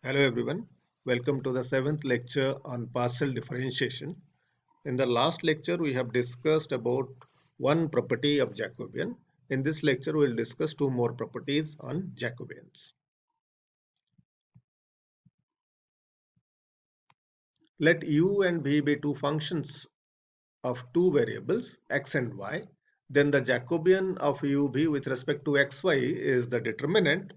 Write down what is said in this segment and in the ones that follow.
Hello everyone, welcome to the 7th lecture on partial differentiation. In the last lecture we have discussed about one property of Jacobian. In this lecture we will discuss two more properties on Jacobians. Let u and v be two functions of two variables x and y, then the Jacobian of uv with respect to xy is the determinant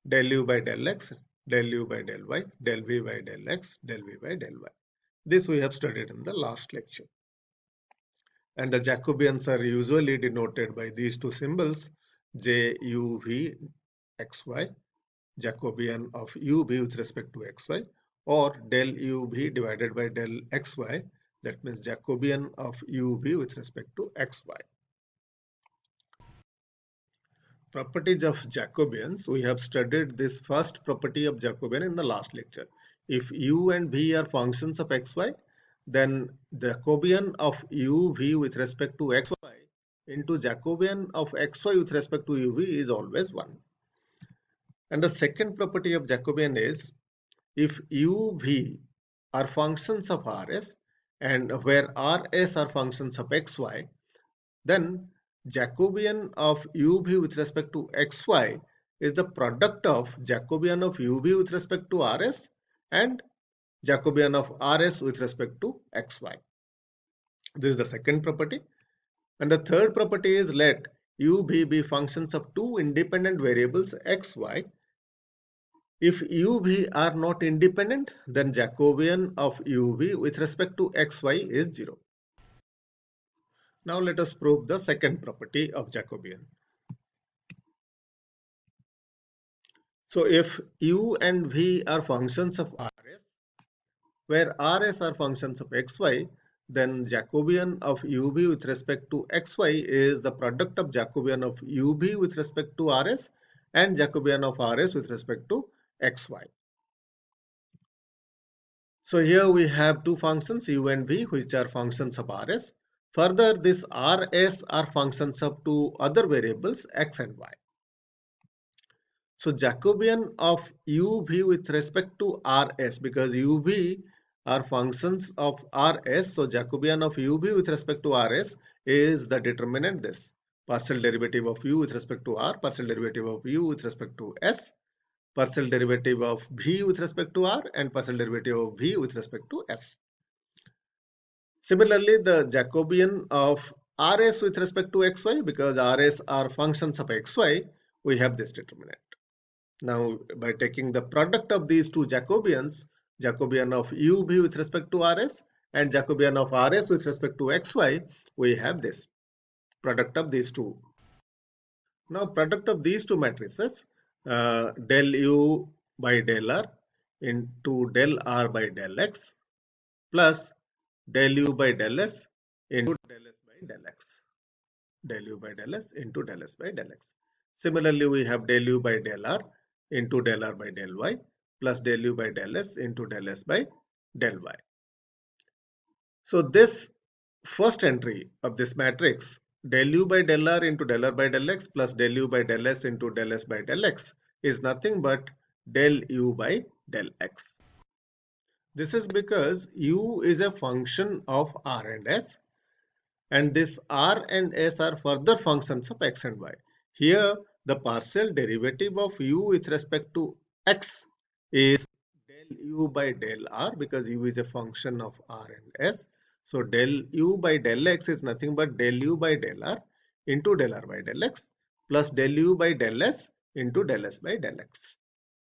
del u by del x, del u by del y, del v by del x, del v by del y. This we have studied in the last lecture. And the Jacobians are usually denoted by these two symbols, J U V X Y, Jacobian of u v with respect to xy, or del u v divided by del xy, that means Jacobian of u v with respect to xy. Properties of Jacobians, we have studied this first property of Jacobian in the last lecture. If u and v are functions of xy, then the Jacobian of u v with respect to xy into Jacobian of xy with respect to uv is always 1. And the second property of Jacobian is if uv are functions of rs and where rs are functions of xy, then Jacobian of uv with respect to xy is the product of Jacobian of uv with respect to rs and Jacobian of rs with respect to xy. This is the second property. And the third property is let u, v be functions of two independent variables x, y. If u, v are not independent, then Jacobian of u, v with respect to x, y is 0. Now let us prove the second property of Jacobian. So if u and v are functions of rs, where rs are functions of xy, then Jacobian of uv with respect to xy is the product of Jacobian of uv with respect to rs and Jacobian of rs with respect to xy. So here we have two functions u and v which are functions of rs. Further, this rs are functions of two other variables x and y. So Jacobian of uv with respect to rs, because uv are functions of rs, so Jacobian of uv with respect to rs is the determinant this partial derivative of u with respect to r, partial derivative of u with respect to s, partial derivative of v with respect to r, and partial derivative of v with respect to s. Similarly, the Jacobian of rs with respect to xy, because rs are functions of xy, we have this determinant. Now, by taking the product of these two Jacobians, Jacobian of uv with respect to rs and Jacobian of rs with respect to xy, we have this product of these two. Now, product of these two matrices, del u by del r into del r by del x plus del u by del s into del s by del x. Del u by del s into del s by del x. Similarly, we have del u by del r into del r by del y plus del u by del s into del s by del y. So this first entry of this matrix, del u by del r into del r by del x plus del u by del s into del s by del x is nothing but del u by del x. This is because u is a function of r and s, and this r and s are further functions of x and y. Here the partial derivative of u with respect to x is del u by del r, because u is a function of r and s. So del u by del x is nothing but del u by del r into del r by del x plus del u by del s into del s by del x.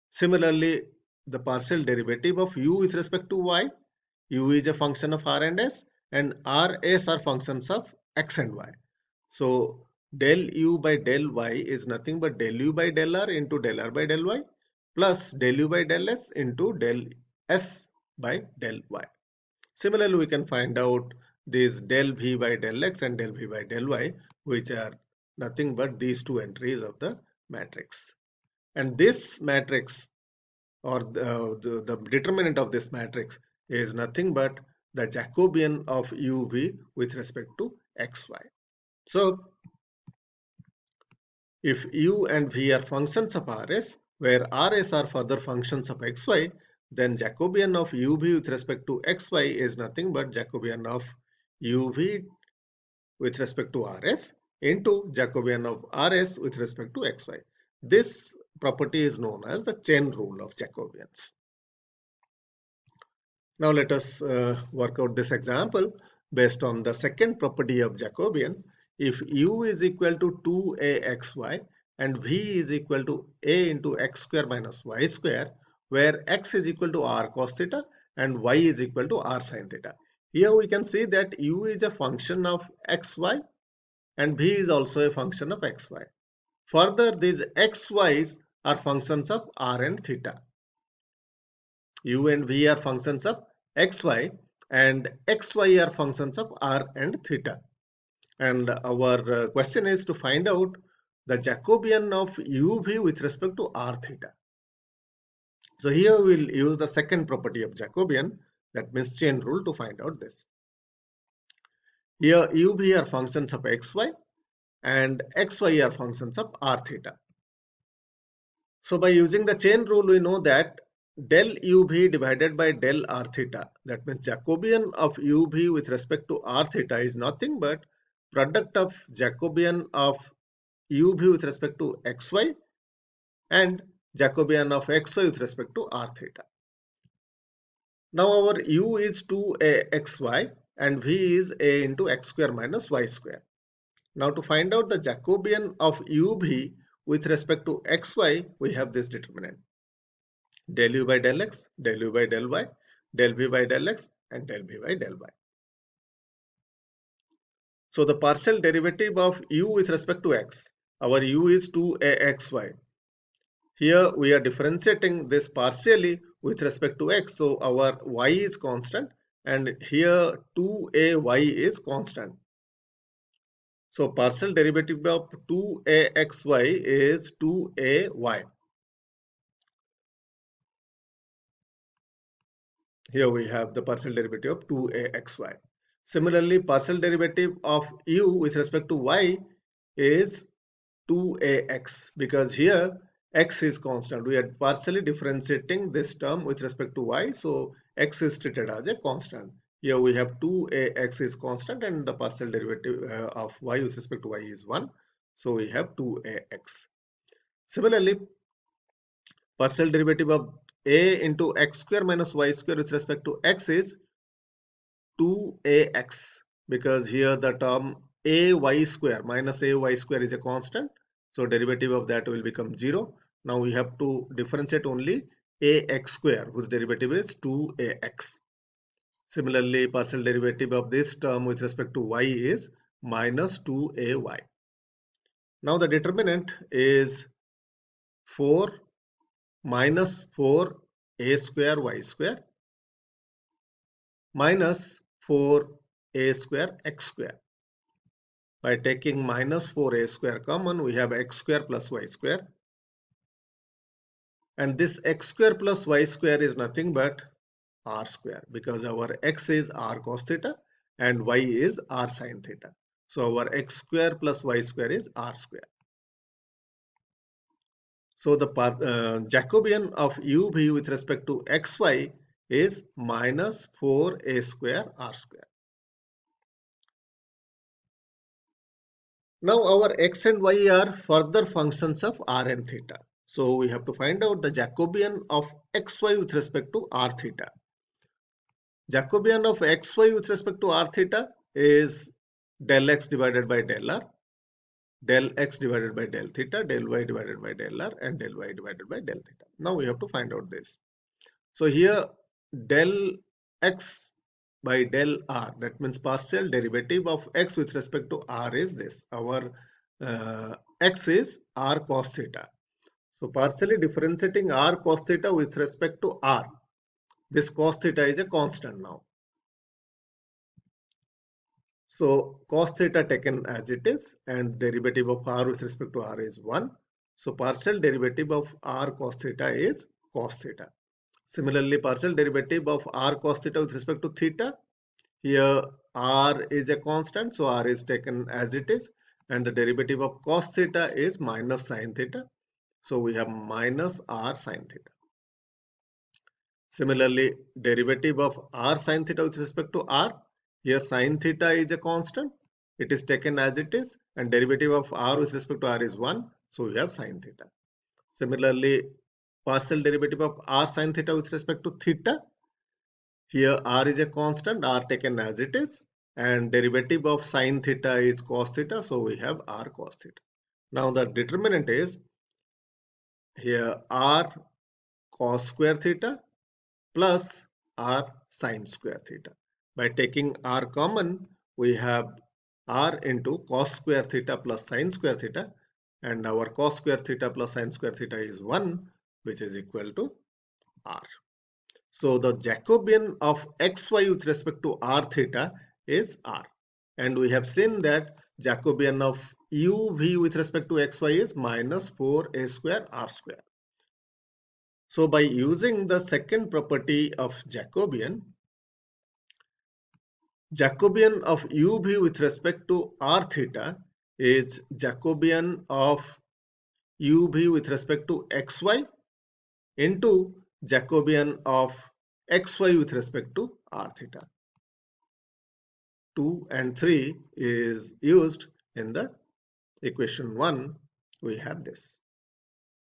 Similarly, the partial derivative of u with respect to y, u is a function of r and s, and rs are functions of x and y. So del u by del y is nothing but del u by del r into del r by del y plus del u by del s into del s by del y. Similarly, we can find out these del v by del x and del v by del y, which are nothing but these two entries of the matrix. And this matrix, or the determinant of this matrix, is nothing but the Jacobian of uv with respect to xy. So if u and v are functions of rs, where Rs are further functions of xy, then Jacobian of uv with respect to xy is nothing but Jacobian of uv with respect to Rs into Jacobian of Rs with respect to xy. This property is known as the chain rule of Jacobians. Now let us work out this example based on the second property of Jacobian. If u is equal to 2axy and v is equal to a into x square minus y square, where x is equal to r cos theta and y is equal to r sin theta. Here we can see that u is a function of xy and v is also a function of xy. Further, these xy's are functions of r and theta. U and v are functions of xy and xy are functions of r and theta. And our question is to find out the Jacobian of uv with respect to r theta. So here we'll use the second property of Jacobian, that means chain rule, to find out this. Here uv are functions of xy and xy are functions of r theta. So by using the chain rule, we know that del uv divided by del r theta, that means Jacobian of uv with respect to r theta is nothing but product of Jacobian of uv with respect to xy and Jacobian of xy with respect to r theta. Now our u is 2axy and v is a into x square minus y square. Now to find out the Jacobian of uv with respect to xy, we have this determinant. Del u by del x, del u by del y, del v by del x, and del v by del y. So the partial derivative of u with respect to x, our u is 2axy. Here we are differentiating this partially with respect to x, so our y is constant and here 2ay is constant. So partial derivative of 2axy is 2ay. Here we have the partial derivative of 2axy. Similarly, partial derivative of u with respect to y is 2ax, because here x is constant. We are partially differentiating this term with respect to y, so x is treated as a constant. Here we have 2ax is constant and the partial derivative of y with respect to y is 1. So we have 2ax. Similarly, partial derivative of a into x square minus y square with respect to x is 2ax, because here the term ay square minus ay square is a constant, so derivative of that will become 0. Now we have to differentiate only ax square, whose derivative is 2ax. Similarly, partial derivative of this term with respect to y is minus 2ay. Now the determinant is 4 minus 4a square y square minus 4a square x square. By taking minus 4a square common, we have x square plus y square. And this x square plus y square is nothing but r square, because our x is r cos theta and y is r sin theta. So our x square plus y square is r square. So the Jacobian of uv with respect to xy is minus 4a square r square. Now our x and y are further functions of r and theta. So we have to find out the Jacobian of xy with respect to r theta. Jacobian of xy with respect to r theta is del x divided by del r, del x divided by del theta, del y divided by del r, and del y divided by del theta. Now we have to find out this. So here del x by del r, that means partial derivative of x with respect to r is this. Our x is r cos theta. So partially differentiating r cos theta with respect to r. This cos theta is a constant now. So cos theta taken as it is and derivative of r with respect to r is 1. So partial derivative of r cos theta is cos theta. Similarly, partial derivative of r cos theta with respect to theta, here r is a constant, so r is taken as it is, and the derivative of cos theta is minus sin theta. So we have minus r sine theta. Similarly, derivative of r sine theta with respect to r, here sine theta is a constant. It is taken as it is, and derivative of r with respect to r is 1. So we have sine theta. Similarly, partial derivative of r sine theta with respect to theta, here r is a constant, r taken as it is, and derivative of sine theta is cos theta, so we have r cos theta. Now the determinant is here r cos square theta plus r sine square theta. By taking r common, we have r into cos square theta plus sine square theta, and our cos square theta plus sine square theta is 1, which is equal to r. So the Jacobian of xy with respect to r theta is r. And we have seen that Jacobian of uv with respect to xy is minus 4a square r square. So by using the second property of Jacobian of uv with respect to r theta is Jacobian of uv with respect to xy into Jacobian of xy with respect to r theta. 2 and 3 is used in the equation 1. We have this,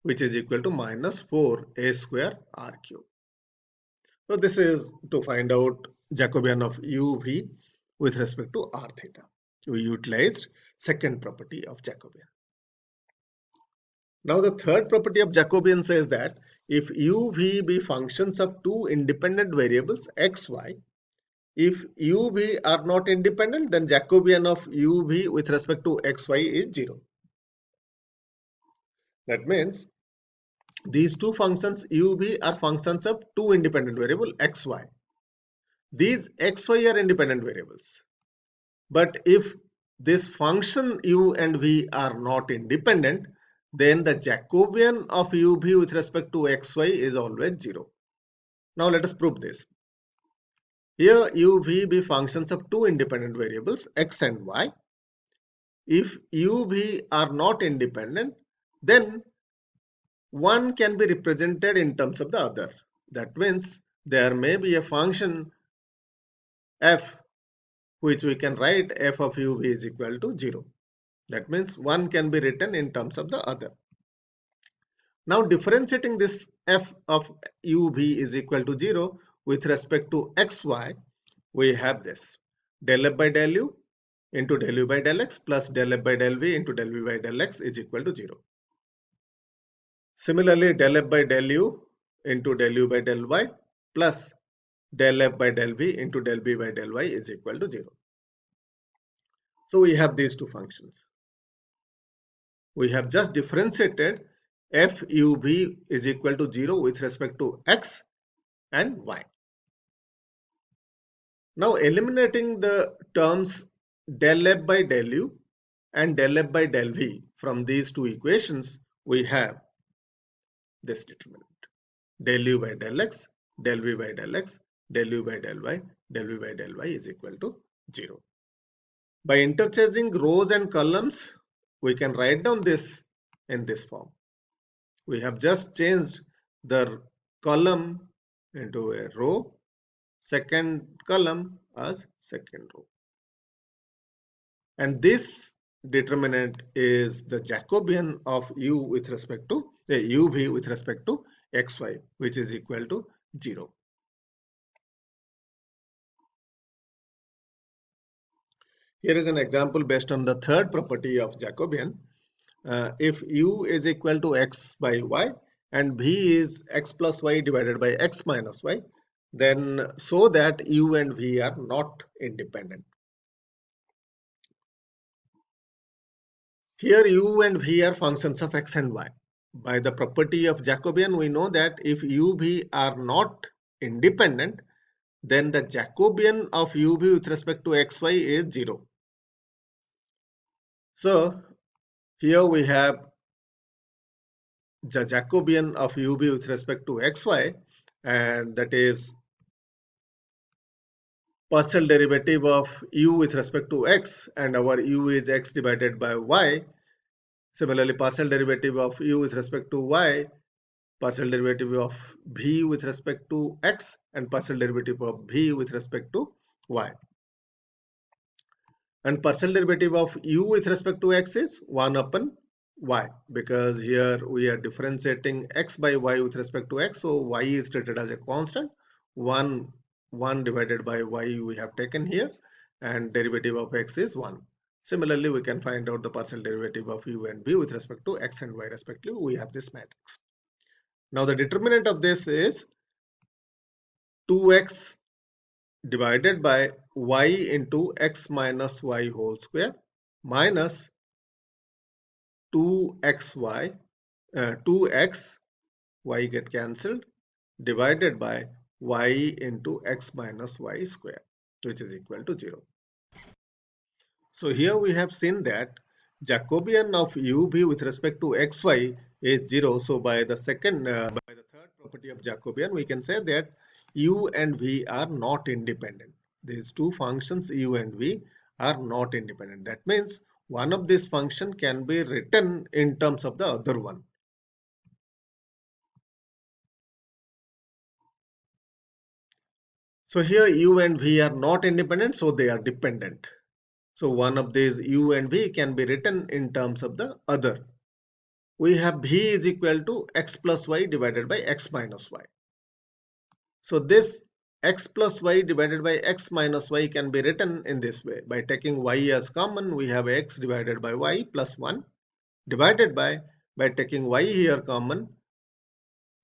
which is equal to minus 4a square r cube. So this is to find out Jacobian of uv with respect to r theta. We utilized second property of Jacobian. Now the third property of Jacobian says that if uv be functions of two independent variables x, y, if uv are not independent, then Jacobian of uv with respect to xy is 0. That means these two functions uv are functions of two independent variables xy. These xy are independent variables. But if this function u and v are not independent, then the Jacobian of uv with respect to xy is always 0. Now let us prove this. Here uv be functions of two independent variables x and y. If uv are not independent, then one can be represented in terms of the other. That means there may be a function f which we can write f of uv is equal to 0. That means one can be written in terms of the other. Now differentiating this f of uv is equal to 0 with respect to xy, we have this del f by del u into del u by del x plus del f by del v into del v by del x is equal to 0. Similarly, del f by del u into del u by del y plus del f by del v into del v by del y is equal to 0. So we have these two functions. We have just differentiated f u v is equal to 0 with respect to x and y. Now eliminating the terms del f by del u and del f by del v from these two equations, we have this determinant del u by del x, del v by del x, del u by del y, del v by del y is equal to 0. By interchanging rows and columns, we can write down this in this form. We have just changed the column into a row, second column as second row. And this determinant is the Jacobian of u with respect to uv with respect to xy, which is equal to 0. Here is an example based on the third property of Jacobian. If u is equal to x by y and v is x plus y divided by x minus y, then so that u and v are not independent. Here u and v are functions of x and y. By the property of Jacobian, we know that if u, v are not independent, then the Jacobian of uv with respect to xy is 0. So here we have the Jacobian of uv with respect to xy, and that is partial derivative of u with respect to x, and our u is x divided by y. Similarly, partial derivative of u with respect to y, partial derivative of v with respect to x, and partial derivative of v with respect to y. And partial derivative of u with respect to x is 1 upon y, because here we are differentiating x by y with respect to x, so y is treated as a constant. 1 divided by y we have taken here, and derivative of x is 1. Similarly, we can find out the partial derivative of u and v with respect to x and y respectively. We have this matrix. Now the determinant of this is 2x divided by y into x minus y whole square minus 2xy, 2x, y get cancelled, divided by y into x minus y square, which is equal to 0. So here we have seen that Jacobian of u v with respect to xy is 0. So by the third property of Jacobian, we can say that u and v are not independent. These two functions u and v are not independent. That means one of these function can be written in terms of the other one. So here u and v are not independent, so they are dependent. So one of these u and v can be written in terms of the other. We have v is equal to x plus y divided by x minus y. So this x plus y divided by x minus y can be written in this way. By taking y as common, we have x divided by y plus 1 divided by taking y here common,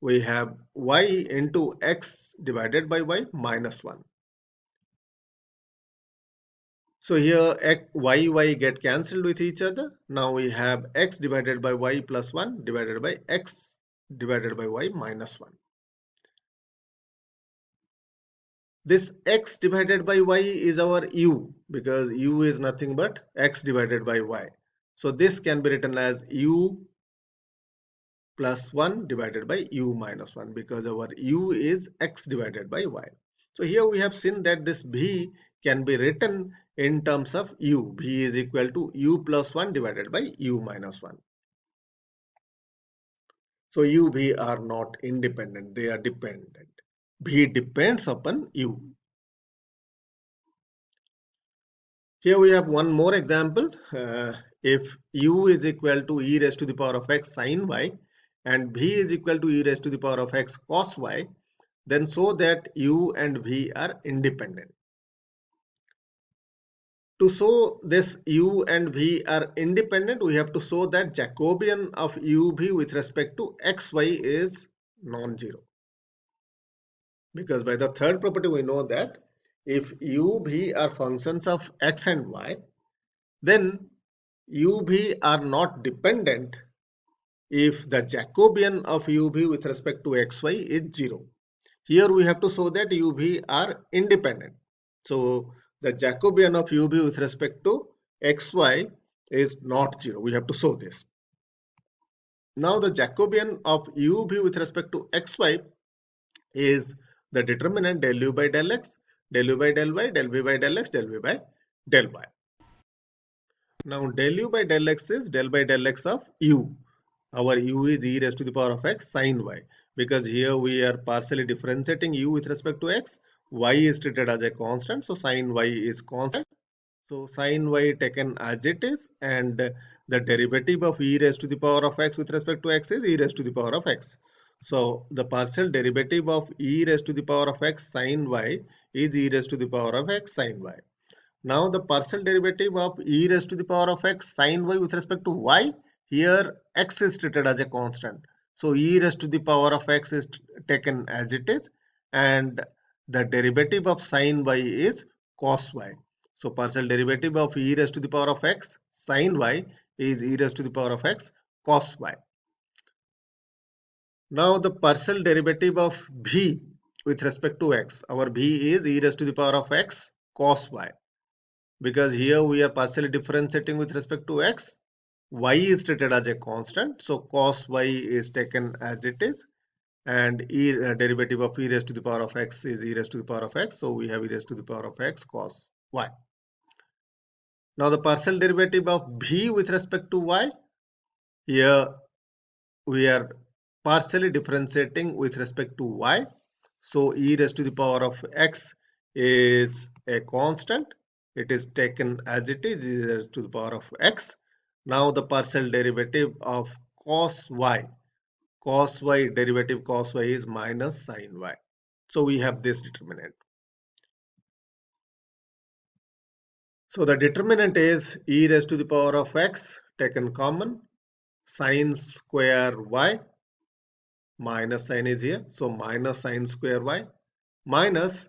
we have y into x divided by y minus 1. So here y get cancelled with each other. Now we have x divided by y plus 1 divided by x divided by y minus 1. This x divided by y is our u, because u is nothing but x divided by y. So this can be written as u plus 1 divided by u minus 1, because our u is x divided by y. So here we have seen that this v can be written in terms of u. V is equal to u plus 1 divided by u minus 1. So u, v are not independent, they are dependent. V depends upon u. Here we have one more example. If u is equal to e raised to the power of x sin y and v is equal to e raised to the power of x cos y, then show that u and v are independent. To show this u and v are independent, we have to show that Jacobian of u v with respect to xy is non-zero. Because by the third property we know that if u v are functions of x and y, then u v are not dependent if the Jacobian of u v with respect to xy is 0. Here we have to show that u v are independent. So the Jacobian of u v with respect to xy is not 0. We have to show this. Now the Jacobian of u v with respect to xy is the determinant del u by del x, del u by del y, del v by del x, del v by del y. Now del u by del x is del by del x of u. Our u is e raised to the power of x sin y, because here we are partially differentiating u with respect to x. Y is treated as a constant, so sin y is constant. So sin y taken as it is, and the derivative of e raised to the power of x with respect to x is e raised to the power of x. So the partial derivative of e raised to the power of x sin y is e raised to the power of x sin y. Now the partial derivative of e raised to the power of x sin y with respect to y, here x is treated as a constant. So e raised to the power of x is taken as it is, and the derivative of sin y is cos y. So partial derivative of e raised to the power of x sin y is e raised to the power of x cos y. Now the partial derivative of v with respect to x, our v is e raised to the power of x cos y. Because here we are partially differentiating with respect to x, y is treated as a constant, so cos y is taken as it is, and derivative of e raised to the power of x is e raised to the power of x, so we have e raised to the power of x cos y. Now the partial derivative of v with respect to y, Here we are partially differentiating with respect to y. So e raised to the power of x is a constant. It is taken as it is, e raised to the power of x. Now the partial derivative of cos y. Cos y derivative cos y is minus sin y. So we have this determinant. So the determinant is e raised to the power of x taken common, sin square y, minus sign is here. So minus sin square y minus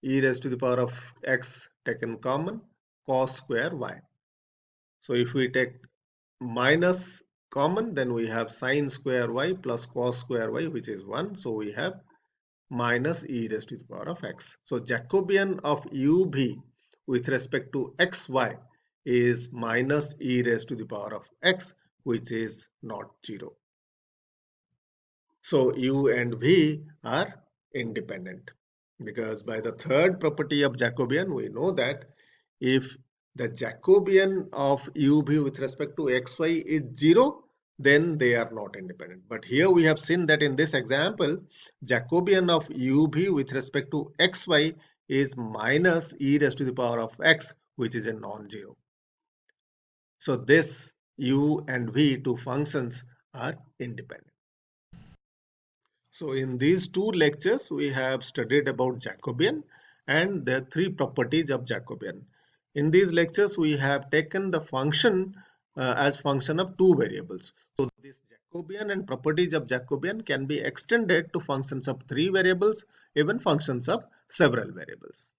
e raised to the power of x taken common, cos square y. So if we take minus common, then we have sin square y plus cos square y, which is 1. So we have minus e raised to the power of x. So Jacobian of ub with respect to xy is minus e raised to the power of x, which is not 0. So u and v are independent, because by the third property of Jacobian, we know that if the Jacobian of ub with respect to xy is 0, then they are not independent. But here we have seen that in this example, Jacobian of ub with respect to xy is minus e raised to the power of x, which is a non-zero. So this u and v, two functions, are independent. So in these two lectures, we have studied about Jacobian and the three properties of Jacobian. In these lectures, we have taken the function as function of two variables. So this Jacobian and properties of Jacobian can be extended to functions of three variables, even functions of several variables.